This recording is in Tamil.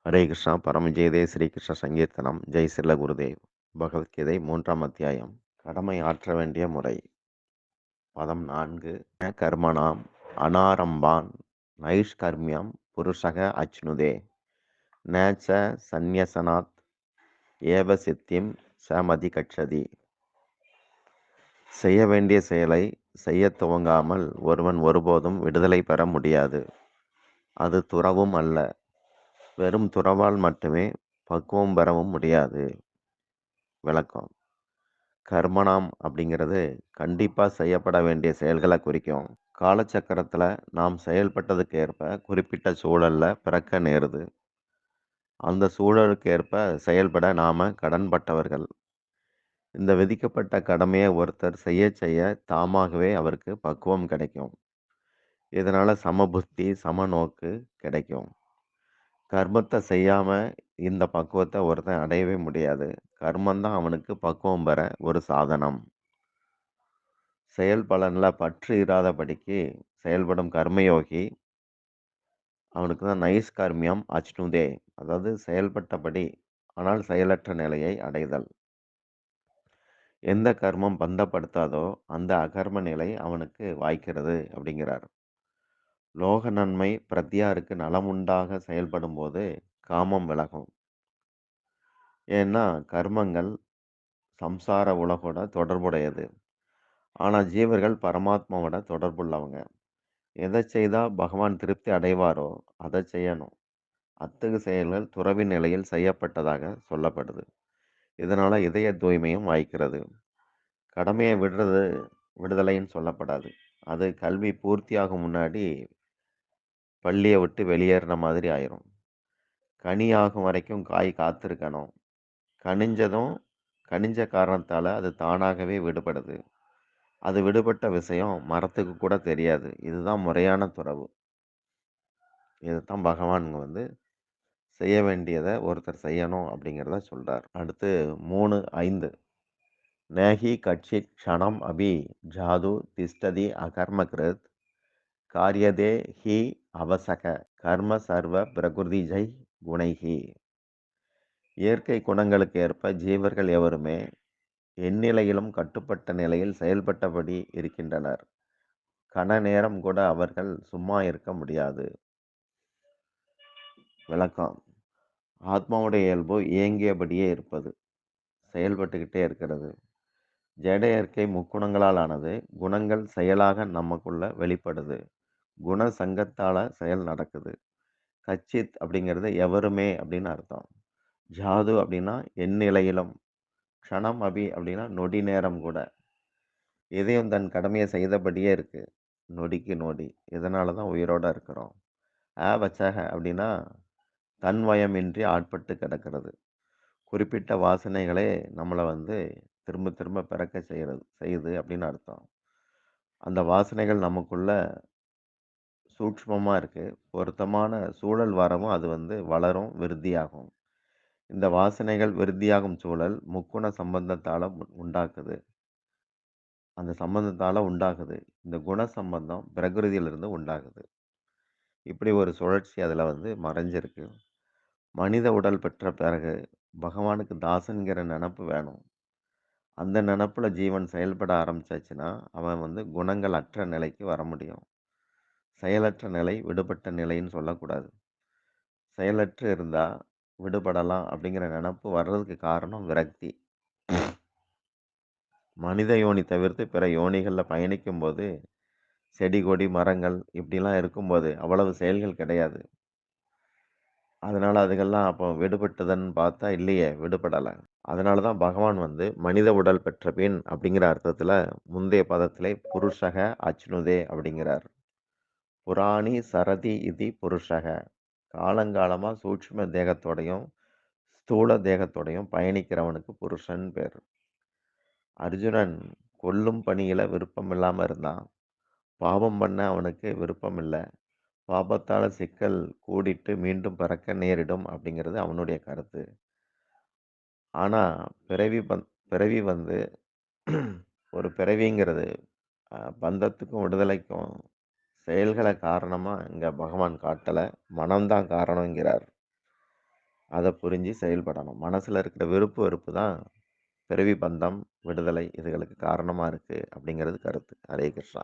ஹரே கிருஷ்ணா பரமஜெயதே ஸ்ரீகிருஷ்ண சங்கீர்த்தனம் ஜெய் சிர்ல குருதேவ். பகவத்கீதை 3ஆம் அத்தியாயம். கடமை ஆற்ற வேண்டிய முறை. பதம் 4. கர்மணாம் அனாரம்பான் நைஷ்கர்மியம் புருஷக அச்னுதே நேச்ச சந்நியசனாத் ஏவ சித்திம் சமதி கச்சதி. செய்ய வேண்டிய செயலை செய்ய துவங்காமல் ஒருவன் ஒருபோதும் விடுதலை பெற முடியாது. அது துறவும் அல்ல. வெறும் துறவால் மட்டுமே பக்குவம் பெறவும் முடியாது. விளக்கம். கர்மணாம் அப்படிங்கிறது கண்டிப்பாக செய்யப்பட வேண்டிய செயல்களை குறிக்கும். காலச்சக்கரத்தில் நாம் செயல்பட்டதுக்கு ஏற்ப குறிப்பிட்ட சூழலில் பிறக்க நேருது. அந்த சூழலுக்கு ஏற்ப செயல்பட நாம் கடன்பட்டவர்கள். இந்த விதிக்கப்பட்ட கடமையை ஒருத்தர் செய்ய செய்ய தாமாகவே அவருக்கு பக்குவம் கிடைக்கும். இதனால் சமபுத்தி சமநோக்கு கிடைக்கும். கர்மத்தை செய்யாமல் இந்த பக்குவத்தை ஒருத்தன் அடையவே முடியாது. கர்மந்தான் அவனுக்கு பக்குவம் பெற ஒரு சாதனம். செயல் பலனில் பற்று இராதபடிக்கு செயல்படும் கர்மயோகி அவனுக்கு தான் நைஷ்கர்மியம் அச்னுதே, அதாவது செயல்பட்டபடி ஆனால் செயலற்ற நிலையை அடைதல். எந்த கர்மம் பந்தப்படுத்தாதோ அந்த அகர்ம நிலை அவனுக்கு வாய்க்கிறது அப்படிங்கிறார். லோக நன்மை பிரத்யாருக்கு நலமுண்டாக செயல்படும் போது காமம் விலகும். ஏன்னா கர்மங்கள் சம்சார உலகோட தொடர்புடையது. ஆனால் ஜீவர்கள் பரமாத்மாவோட தொடர்புள்ளவங்க. எதை செய்தால் பகவான் திருப்தி அடைவாரோ அதை செய்யணும். அத்தகு செயல்கள் துறவி நிலையில் செய்யப்பட்டதாக சொல்லப்படுது. இதனால் இதய தூய்மையும் வாய்க்கிறது. கடமையை விடுதலைன்னு சொல்லப்படாது. அது கல்வி பூர்த்தியாகும் முன்னாடி பள்ளியை விட்டு வெளியேறின மாதிரி ஆயிரும். கனி ஆகும் வரைக்கும் காய் காத்திருக்கணும். கனிஞ்ச காரணத்தால் அது தானாகவே விடுபடுது. அது விடுபட்ட விஷயம் மரத்துக்கு கூட தெரியாது. இதுதான் முறையான துறவு. இதுதான் பகவான் செய்ய வேண்டியதை ஒருத்தர் செய்யணும் அப்படிங்கிறத சொல்கிறார். அடுத்து 3:5. நேஹி கட்சித் க்ஷணம் அபி ஜாது திஷ்டதி அகர்மகிருத் காரியதே ஹி அவசக கர்ம சர்வ பிரகிருதிஜை குணைஹி. இயற்கை குணங்களுக்கு ஏற்ப ஜீவர்கள் எவருமே எந்நிலையிலும் கட்டுப்பட்ட நிலையில் செயல்பட்டபடி இருக்கின்றனர். கன நேரம் கூட அவர்கள் சும்மா இருக்க முடியாது. விளக்கம். ஆத்மாவுடைய இயல்பு இயங்கியபடியே இருப்பது, செயல்பட்டுக்கிட்டே இருக்கிறது. ஜட இயற்கை முக்குணங்களால் ஆனது. குணங்கள் செயலாக நமக்குள்ள வெளிப்படுது. குண சங்கத்தால் செயல் நடக்குது. கச்சித் அப்படிங்கிறது எவருமே அப்படின்னு அர்த்தம். ஜாது அப்படின்னா எந்நிலையிலும். க்ஷணம் அபி அப்படின்னா நொடி நேரம் கூட. இதயம் தன் கடமையை செய்தபடியே இருக்கு, நொடிக்கு நொடி. இதனால தான் உயிரோட இருக்கிறோம். வச்சக அப்படின்னா தன்வயமின்றி ஆட்பட்டு கிடக்கிறது. குறிப்பிட்ட வாசனைகளே நம்மளை திரும்ப திரும்ப பிறக்க செய்யுது அப்படின்னு அர்த்தம். அந்த வாசனைகள் நமக்குள்ள சூட்சுமமாக இருக்குது. பொருத்தமான சூழல் வரவும் அது வளரும், விருத்தியாகும். இந்த வாசனைகள் விருத்தியாகும் சூழல் முக்குண சம்பந்தத்தால் உண்டாக்குது. அந்த சம்பந்தத்தால் உண்டாகுது. இந்த குண சம்பந்தம் பிரகிருதியிலிருந்து உண்டாகுது. இப்படி ஒரு சுழற்சி அதில் மறைஞ்சிருக்கு. மனித உடல் பெற்ற பிறகு பகவானுக்கு தாசன்கிற நினப்பு வேணும். அந்த நினப்பில் ஜீவன் செயல்பட ஆரம்பிச்சாச்சுன்னா அவன் குணங்கள் அற்ற நிலைக்கு வர முடியும். செயலற்ற நிலை விடுபட்ட நிலைன்னு சொல்லக்கூடாது. செயலற்று இருந்தால் விடுபடலாம் அப்படிங்கிற நினப்பு வர்றதுக்கு காரணம் விரக்தி. மனித யோனி தவிர்த்து பிற யோனிகளில் பயணிக்கும் போது செடி கொடி மரங்கள் இப்படிலாம் இருக்கும்போது அவ்வளவு செயல்கள் கிடையாது. அதனால் அதுகெல்லாம் அப்போ விடுபட்டதுன்னு பார்த்தா இல்லையே, விடுபடலை. அதனால தான் பகவான் மனித உடல் பெற்ற பின் அப்படிங்கிற அர்த்தத்தில் முந்தைய பதத்திலே புருஷக அச்னுதே அப்படிங்கிறார். புராணி சரதி இதி புருஷக. காலங்காலமாக சூட்சும தேகத்தோடையும் ஸ்தூல தேகத்தோடையும் பயணிக்கிறவனுக்கு புருஷன் பேர். அர்ஜுனன் கொல்லும் பணியில் விருப்பம் இல்லாமல் இருந்தான். பாவம் பண்ண அவனுக்கு விருப்பம் இல்லை. பாபத்தால் சிக்கல் கூடிட்டு மீண்டும் பிறக்க நேரிடும் அப்படிங்கிறது அவனுடைய கருத்து. ஆனால் பிறவி ஒரு பிறவிங்கிறது பந்தத்துக்கும் விடுதலைக்கும் செயல்களை காரணமாக இங்கே பகவான் காட்டலை, மனம்தான் காரணங்கிறார். அத புரிஞ்சு செயல்படணும். மனசுல இருக்கிற விருப்பு, வெறுப்பு தான் பிறவி பந்தம், விடுதலை இதுகளுக்கு காரணமா இருக்கு அப்படிங்கிறது கருத்து. ஹரே கிருஷ்ணா.